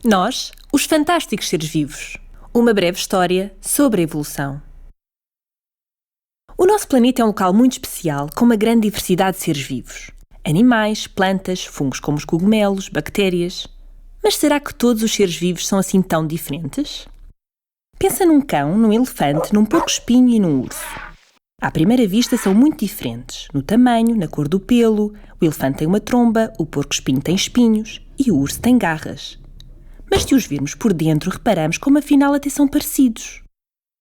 Nós, os fantásticos seres vivos. Uma breve história sobre a evolução. O nosso planeta é um local muito especial, com uma grande diversidade de seres vivos. Animais, plantas, fungos como os cogumelos, bactérias. Mas será que todos os seres vivos são assim tão diferentes? Pensa num cão, num elefante, num porco-espinho e num urso. À primeira vista são muito diferentes, no tamanho, na cor do pelo. O elefante tem uma tromba, o porco-espinho tem espinhos e o urso tem garras. Mas se os virmos por dentro, reparamos como afinal até são parecidos.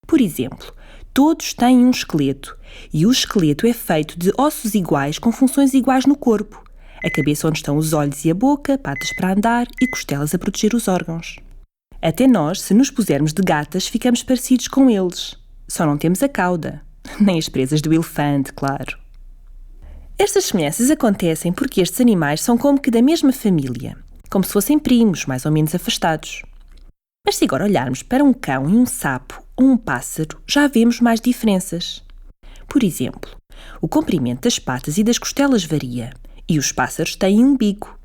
Por exemplo, todos têm um esqueleto e o esqueleto é feito de ossos iguais com funções iguais no corpo. A cabeça onde estão os olhos e a boca, patas para andar e costelas a proteger os órgãos. Até nós, se nos pusermos de gatas, ficamos parecidos com eles. Só não temos a cauda. Nem as presas do elefante, claro. Estas semelhanças acontecem porque estes animais são como que da mesma família, como se fossem primos, mais ou menos afastados. Mas se agora olharmos para um cão e um sapo ou um pássaro, já vemos mais diferenças. Por exemplo, o comprimento das patas e das costelas varia, e os pássaros têm um bico.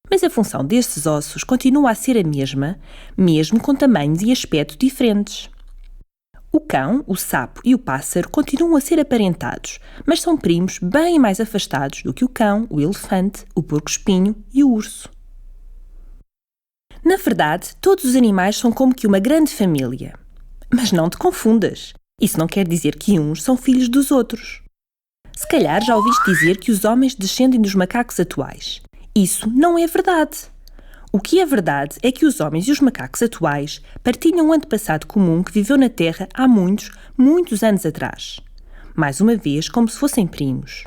Mas a função destes ossos continua a ser a mesma, mesmo com tamanhos e aspecto diferentes. O cão, o sapo e o pássaro continuam a ser aparentados, mas são primos bem mais afastados do que o cão, o elefante, o porco-espinho e o urso. Na verdade, todos os animais são como que uma grande família. Mas não te confundas. Isso não quer dizer que uns são filhos dos outros. Se calhar já ouviste dizer que os homens descendem dos macacos atuais. Isso não é verdade. O que é verdade é que os homens e os macacos atuais partilham um antepassado comum que viveu na Terra há muitos, muitos anos atrás. Mais uma vez, como se fossem primos.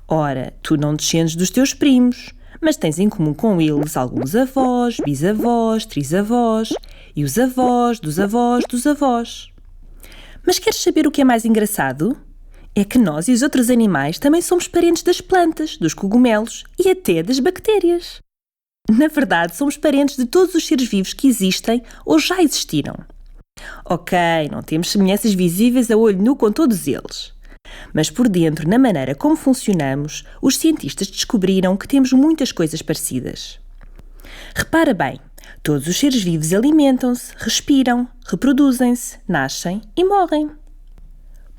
Ora, tu não descendes dos teus primos, mas tens em comum com eles alguns avós, bisavós, trisavós e os avós dos avós dos avós. Mas queres saber o que é mais engraçado? É que nós e os outros animais também somos parentes das plantas, dos cogumelos e até das bactérias. Na verdade, somos parentes de todos os seres vivos que existem ou já existiram. Ok, não temos semelhanças visíveis a olho nu com todos eles. Mas por dentro, na maneira como funcionamos, os cientistas descobriram que temos muitas coisas parecidas. Repara bem, todos os seres vivos alimentam-se, respiram, reproduzem-se, nascem e morrem.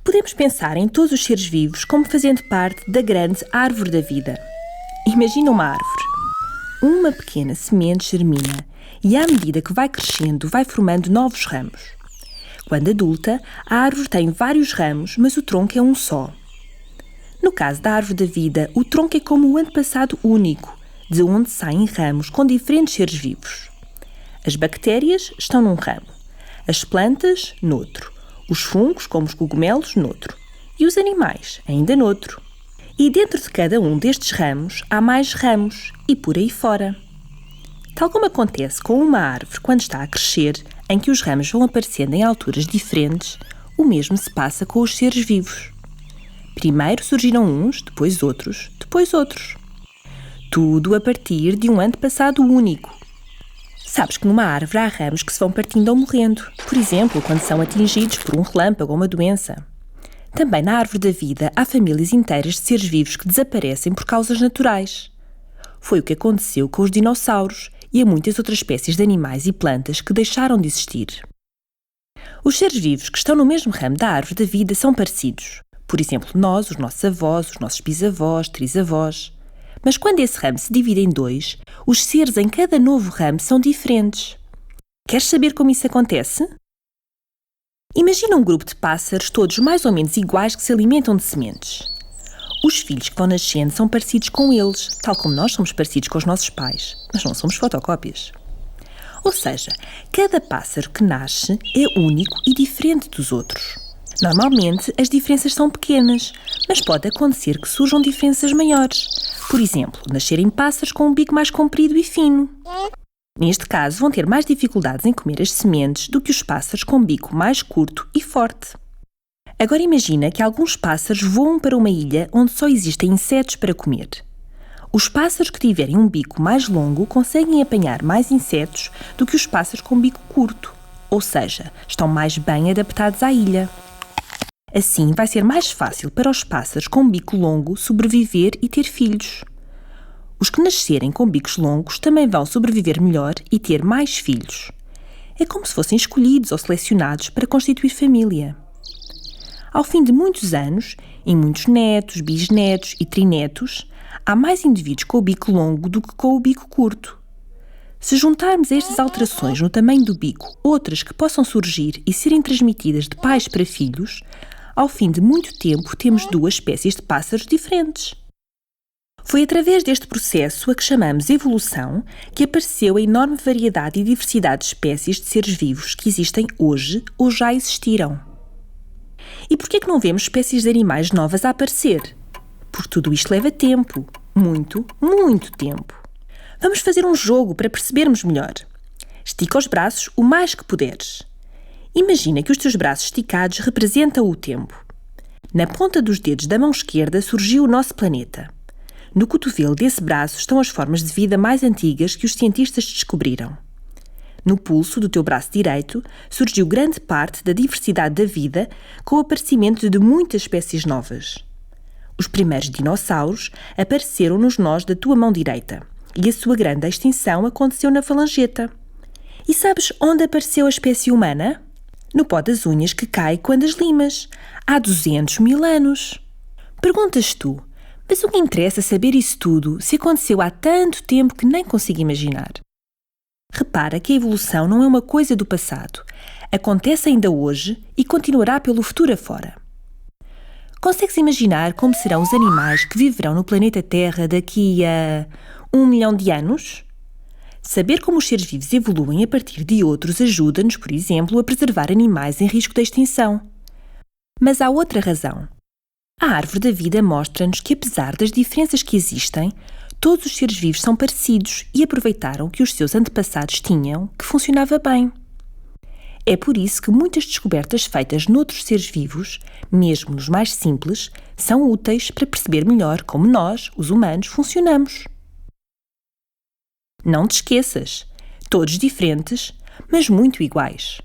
Podemos pensar em todos os seres vivos como fazendo parte da grande árvore da vida. Imagina uma árvore. Uma pequena semente germina e, à medida que vai crescendo, vai formando novos ramos. Quando adulta, a árvore tem vários ramos, mas o tronco é um só. No caso da árvore da vida, o tronco é como um antepassado único, de onde saem ramos com diferentes seres vivos. As bactérias estão num ramo, as plantas, noutro, os fungos, como os cogumelos, noutro, e os animais, ainda noutro. E dentro de cada um destes ramos, há mais ramos e por aí fora. Tal como acontece com uma árvore quando está a crescer, em que os ramos vão aparecendo em alturas diferentes, o mesmo se passa com os seres vivos. Primeiro surgiram uns, depois outros, depois outros. Tudo a partir de um antepassado único. Sabes que numa árvore há ramos que se vão partindo ou morrendo, por exemplo, quando são atingidos por um relâmpago ou uma doença. Também na árvore da vida há famílias inteiras de seres vivos que desaparecem por causas naturais. Foi o que aconteceu com os dinossauros e a muitas outras espécies de animais e plantas que deixaram de existir. Os seres vivos que estão no mesmo ramo da árvore da vida são parecidos. Por exemplo, nós, os nossos avós, os nossos bisavós, trisavós. Mas quando esse ramo se divide em dois, os seres em cada novo ramo são diferentes. Queres saber como isso acontece? Imagina um grupo de pássaros todos mais ou menos iguais que se alimentam de sementes. Os filhos que vão nascendo são parecidos com eles, tal como nós somos parecidos com os nossos pais, mas não somos fotocópias. Ou seja, cada pássaro que nasce é único e diferente dos outros. Normalmente, as diferenças são pequenas, mas pode acontecer que surjam diferenças maiores. Por exemplo, nascerem pássaros com um bico mais comprido e fino. Neste caso, vão ter mais dificuldades em comer as sementes do que os pássaros com bico mais curto e forte. Agora imagina que alguns pássaros voam para uma ilha onde só existem insetos para comer. Os pássaros que tiverem um bico mais longo conseguem apanhar mais insetos do que os pássaros com bico curto, ou seja, estão mais bem adaptados à ilha. Assim, vai ser mais fácil para os pássaros com bico longo sobreviver e ter filhos. Os que nascerem com bicos longos também vão sobreviver melhor e ter mais filhos. É como se fossem escolhidos ou selecionados para constituir família. Ao fim de muitos anos, em muitos netos, bisnetos e trinetos, há mais indivíduos com o bico longo do que com o bico curto. Se juntarmos a estas alterações no tamanho do bico outras que possam surgir e serem transmitidas de pais para filhos, ao fim de muito tempo temos duas espécies de pássaros diferentes. Foi através deste processo, a que chamamos evolução, que apareceu a enorme variedade e diversidade de espécies de seres vivos que existem hoje ou já existiram. E por que é que não vemos espécies de animais novas a aparecer? Porque tudo isto leva tempo. Muito, muito tempo. Vamos fazer um jogo para percebermos melhor. Estica os braços o mais que puderes. Imagina que os teus braços esticados representam o tempo. Na ponta dos dedos da mão esquerda surgiu o nosso planeta. No cotovelo desse braço estão as formas de vida mais antigas que os cientistas descobriram. No pulso do teu braço direito surgiu grande parte da diversidade da vida com o aparecimento de muitas espécies novas. Os primeiros dinossauros apareceram nos nós da tua mão direita e a sua grande extinção aconteceu na falangeta. E sabes onde apareceu a espécie humana? No pó das unhas que cai quando as limas, há 200 mil anos. Perguntas tu, mas o que interessa saber isso tudo se aconteceu há tanto tempo que nem consigo imaginar? Repara que a evolução não é uma coisa do passado. Acontece ainda hoje e continuará pelo futuro afora. Consegues imaginar como serão os animais que viverão no planeta Terra daqui a 1 milhão de anos? Saber como os seres vivos evoluem a partir de outros ajuda-nos, por exemplo, a preservar animais em risco de extinção. Mas há outra razão. A árvore da vida mostra-nos que, apesar das diferenças que existem, todos os seres vivos são parecidos e aproveitaram o que os seus antepassados tinham, que funcionava bem. É por isso que muitas descobertas feitas noutros seres vivos, mesmo nos mais simples, são úteis para perceber melhor como nós, os humanos, funcionamos. Não te esqueças, todos diferentes, mas muito iguais.